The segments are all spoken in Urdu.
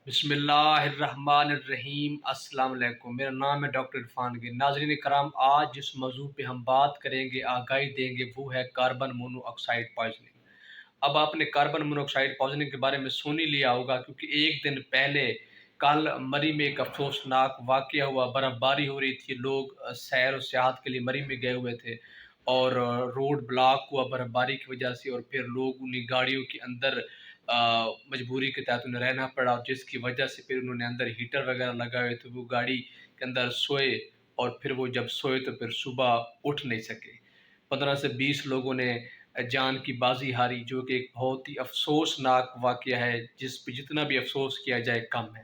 بسم اللہ الرحمن الرحیم۔ السلام علیکم، میرا نام ہے ڈاکٹر عرفان گل۔ ناظرین کرام، آج جس موضوع پہ ہم بات کریں گے، آگاہی دیں گے، وہ ہے کاربن مونو آکسائڈ پوائزننگ۔ اب آپ نے کاربن مونو آکسائڈ پوائزننگ کے بارے میں سن ہی لیا ہوگا، کیونکہ ایک دن پہلے کل مری میں ایک افسوسناک واقعہ ہوا۔ برف باری ہو رہی تھی، لوگ سیر و سیاحت کے لیے مری میں گئے ہوئے تھے اور روڈ بلاک ہوا برف باری کی وجہ سے، اور پھر لوگ انہیں گاڑیوں کے اندر مجبوری کے تحت انہیں رہنا پڑا، جس کی وجہ سے پھر انہوں نے اندر ہیٹر وغیرہ لگائے تو وہ گاڑی کے اندر سوئے، اور پھر وہ جب سوئے تو پھر صبح اٹھ نہیں سکے۔ 15 سے 20 لوگوں نے جان کی بازی ہاری، جو کہ ایک بہت ہی افسوسناک واقعہ ہے، جس پہ جتنا بھی افسوس کیا جائے کم ہے۔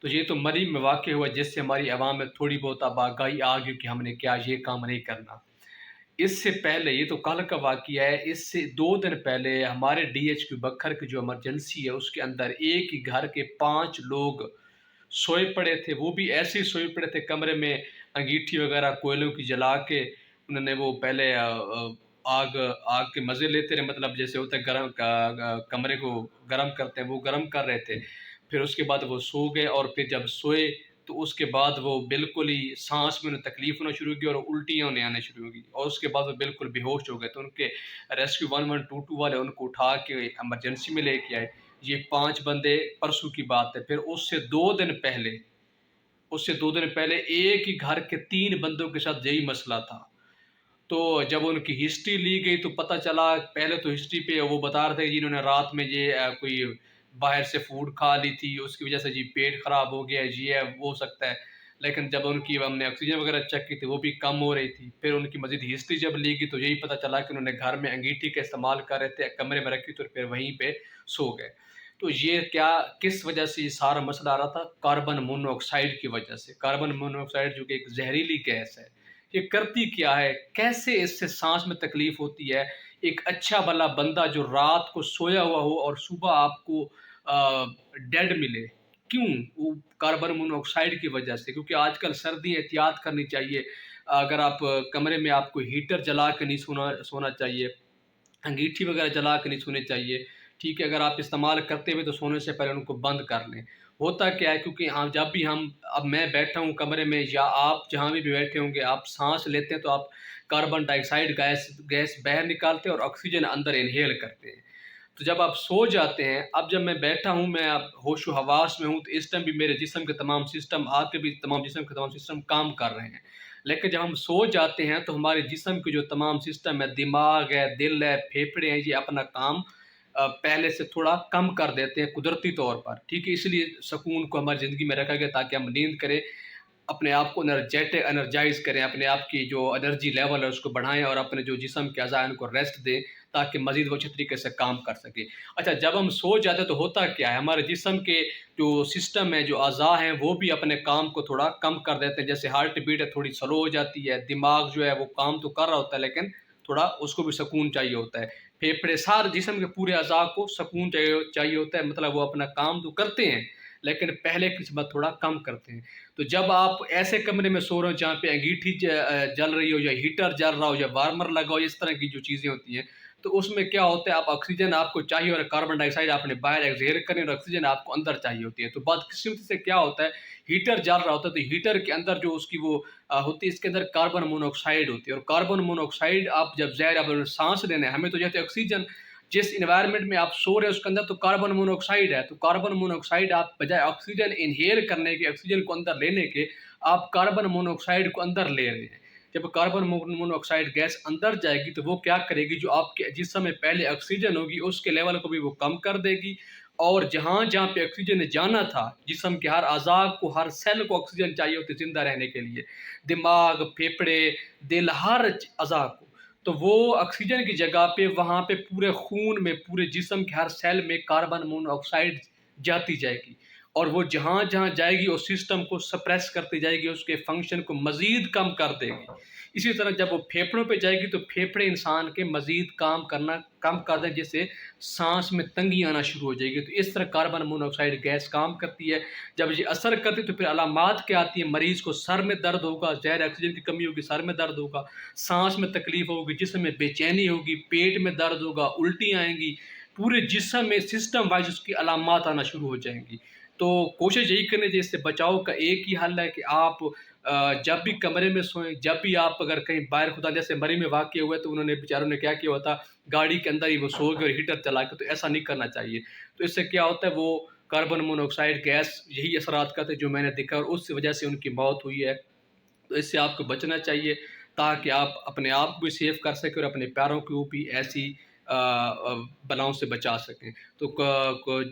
تو یہ تو مری میں واقع ہوا، جس سے ہماری عوام میں تھوڑی بہت اب آگاہی آ گئی کہ ہم نے کیا یہ کام نہیں کرنا۔ اس سے پہلے، یہ تو کل کا واقعہ ہے، اس سے 2 دن پہلے ہمارے ڈی ایچ کیو بکھر کی جو ایمرجنسی ہے، اس کے اندر ایک ہی گھر کے 5 لوگ سوئے پڑے تھے۔ وہ بھی ایسے ہی سوئے پڑے تھے کمرے میں، انگیٹھی وغیرہ کوئلوں کی جلا کے انہوں نے وہ پہلے آگ کے مزے لیتے رہے، مطلب جیسے ہوتا ہے گرم کمرے کو گرم کرتے ہیں، وہ گرم کر رہے تھے۔ پھر اس کے بعد وہ سو گئے، اور پھر جب سوئے تو اس کے بعد وہ بالکل ہی سانس میں انہیں تکلیف ہونا شروع کی اور الٹیاں ہونے آنے شروع ہو گئی، اور اس کے بعد وہ بالکل بے ہوش ہو گئے۔ تو ان کے ریسکیو 1122 والے ان کو اٹھا کے ایمرجنسی میں لے کے آئے۔ یہ 5 بندے پرسوں کی بات ہے۔ پھر اس سے 2 دن پہلے ایک ہی گھر کے 3 بندوں کے ساتھ یہی مسئلہ تھا۔ تو جب ان کی ہسٹری لی گئی تو پتہ چلا، پہلے تو ہسٹری پہ وہ بتا رہے تھے کہ انہوں نے رات میں یہ کوئی باہر سے فوڈ کھا لی تھی، اس کی وجہ سے جی پیٹ خراب ہو گیا، جی ہے وہ ہو سکتا ہے۔ لیکن جب ان کی ہم نے آکسیجن وغیرہ چیک کی تھی، وہ بھی کم ہو رہی تھی۔ پھر ان کی مزید ہسٹری جب لی گئی تو یہی پتہ چلا کہ انہوں نے گھر میں انگیٹھی کا استعمال کر رہے تھے، کمرے میں رکھی تو پھر وہیں پہ سو گئے۔ تو یہ کس وجہ سے یہ سارا مسئلہ آ رہا تھا؟ کاربن مونو آکسائڈ کی وجہ سے۔ کاربن مونو آکسائڈ جو کہ ایک زہریلی گیس ہے، یہ کرتی کیا ہے، کیسے اس سے سانس میں تکلیف ہوتی ہے؟ ایک اچھا بھلا بندہ جو رات کو سویا ہوا ہو اور صبح آپ کو ڈیڈ ملے، کیوں؟ وہ کاربن مونو آکسائڈ کی وجہ سے، کیونکہ آج کل سردی احتیاط کرنی چاہیے۔ اگر آپ کمرے میں، آپ کو ہیٹر جلا کے نہیں سونا چاہیے، انگیٹھی وغیرہ جلا کے نہیں سونے چاہیے، ٹھیک ہے؟ اگر آپ استعمال کرتے ہوئے تو سونے سے پہلے ان کو بند کر لیں۔ ہوتا کیا ہے، کیونکہ جب بھی اب میں بیٹھا ہوں کمرے میں، یا آپ جہاں بھی بیٹھے ہوں گے، آپ سانس لیتے ہیں تو آپ کاربن ڈائی آکسائڈ گیس باہر نکالتے ہیں اور آکسیجن اندر انہیل کرتے ہیں۔ تو جب آپ سو جاتے ہیں، اب جب میں بیٹھا ہوں، میں اب ہوش و حواس میں ہوں، تو اس ٹائم بھی میرے جسم کے تمام سسٹم، آگ کے بھی تمام جسم کے تمام سسٹم کام کر رہے ہیں۔ لیکن جب ہم سو جاتے ہیں تو ہمارے جسم کے جو تمام سسٹم ہے، دماغ ہے، دل ہے، پھیپھڑے ہیں، یہ اپنا کام پہلے سے تھوڑا کم کر دیتے ہیں قدرتی طور پر، ٹھیک ہے؟ اس لیے سکون کو ہماری زندگی میں رکھا گیا تاکہ ہم نیند کریں، اپنے آپ کو انرجائز کریں، اپنے آپ کی جو انرجی لیول ہے اس کو بڑھائیں، اور اپنے جو جسم کے اعضاء ان کو ریسٹ دیں تاکہ مزید وہ اچھے طریقے سے کام کر سکے۔ اچھا، جب ہم سو جاتے ہیں تو ہوتا کیا ہے، ہمارے جسم کے جو سسٹم ہے، جو اعضاء ہیں، وہ بھی اپنے کام کو تھوڑا کم کر دیتے ہیں۔ جیسے ہارٹ بیٹ ہے تھوڑی سلو ہو جاتی ہے، دماغ جو ہے وہ کام تو کر رہا ہوتا ہے لیکن تھوڑا اس کو بھی سکون چاہیے ہوتا ہے، پھیپھڑے، سارے جسم کے پورے اعضاء کو سکون چاہیے ہوتا ہے، مطلب وہ اپنا کام تو کرتے ہیں لیکن پہلے کی نسبت تھوڑا کم کرتے ہیں۔ تو جب آپ ایسے کمرے میں سو رہے ہو جہاں پہ انگیٹھی جل رہی ہو، یا ہیٹر جل رہا ہو، یا وارمر لگا ہو، اس طرح کی جو چیزیں ہوتی ہیں، تو اس میں کیا ہوتا ہے، آپ آکسیجن آپ کو چاہیے اور کاربن ڈائی آکسائڈ آپ نے باہر ایکسہیل کریں، اور آکسیجن آپ کو اندر چاہیے ہوتی ہے۔ تو بدقسمتی سے کیا ہوتا ہے، ہیٹر جل رہا ہوتا ہے تو ہیٹر کے اندر جو اس کی وہ ہوتی ہے، اس کے اندر کاربن مونو آکسائڈ ہوتی ہے، اور کاربن مونو آکسائڈ آپ جب زہر آپ سانس لینا ہے، ہمیں تو جیسے آکسیجن، جس انوائرمنٹ میں آپ سو رہے ہیں اس کے اندر تو کاربن مونو آکسائڈ ہے، تو کاربن مونو آکسائڈ آپ بجائے آکسیجن انہیل کرنے کے، آکسیجن کو اندر لینے کے، آپ کاربن مونو آکسائڈ کو اندر لے رہے ہیں۔ جب کاربن مونو آکسائڈ گیس اندر جائے گی تو وہ کیا کرے گی، جو آپ کے جسم میں پہلے آکسیجن ہوگی اس کے لیول کو بھی وہ کم کر دے گی، اور جہاں جہاں پہ آکسیجن نے جانا تھا، جسم کے ہر اعضاء کو، ہر سیل کو آکسیجن چاہیے ہوتی ہے زندہ رہنے کے لیے، دماغ، پھیپھڑے، دل، ہر اعضاء کو، تو وہ آکسیجن کی جگہ پہ وہاں پہ پورے خون میں، پورے جسم کے ہر سیل میں کاربن مونو آکسائڈ جاتی جائے گی، اور وہ جہاں جہاں جائے گی اس سسٹم کو سپریس کرتی جائے گی، اس کے فنکشن کو مزید کم کر دے گی۔ اسی طرح جب وہ پھیپھڑوں پہ جائے گی تو پھیپھڑے انسان کے مزید کام کرنا کم کر دیں، جس سے سانس میں تنگی آنا شروع ہو جائے گی۔ تو اس طرح کاربن مونو آکسائڈ گیس کام کرتی ہے۔ جب یہ اثر کرتی ہے تو پھر علامات کیا آتی ہیں، مریض کو سر میں درد ہوگا، زہر آکسیجن کی کمی ہوگی، سر میں درد ہوگا، سانس میں تکلیف ہوگی، جسم میں بے چینی ہوگی، پیٹ میں درد ہوگا، الٹیاں آئیں گی، پورے جسم میں سسٹم وائز اس کی علامات آنا شروع ہو جائیں گی. تو کوشش یہی کرنی چاہیے. اس سے بچاؤ کا ایک ہی حل ہے کہ آپ جب بھی کمرے میں سوئیں، جب بھی آپ اگر کہیں باہر، خدا جیسے مری میں واقع ہوا ہے تو انہوں نے بیچاروں نے کیا کیا ہوتا، گاڑی کے اندر ہی وہ سو گئے اور ہیٹر چلا کے. تو ایسا نہیں کرنا چاہیے. تو اس سے کیا ہوتا ہے، وہ کاربن مونوکسائڈ گیس یہی اثرات کا تھے جو میں نے دیکھا، اور اس وجہ سے ان کی موت ہوئی ہے. تو اس سے آپ کو بچنا چاہیے تاکہ آپ اپنے آپ کو بھی سیف کر سکیں اور اپنے پیاروں کو بھی ایسی بلاؤں سے بچا سکیں. تو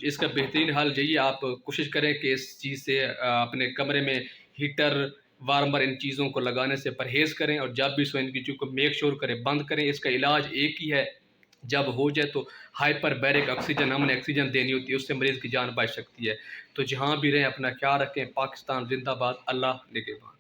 اس کا بہترین حل یہی ہے، آپ کوشش کریں کہ اس چیز سے اپنے کمرے میں ہیٹر، وارمر، ان چیزوں کو لگانے سے پرہیز کریں، اور جب بھی سوئیں ان کی چیز کو میک شور کریں بند کریں. اس کا علاج ایک ہی ہے، جب ہو جائے تو ہائپر بیرک آکسیجن، ہم نے آکسیجن دینی ہوتی ہے، اس سے مریض کی جان بچ سکتی ہے. تو جہاں بھی رہیں اپنا خیال رکھیں. پاکستان زندہ باد. اللہ نگہبان.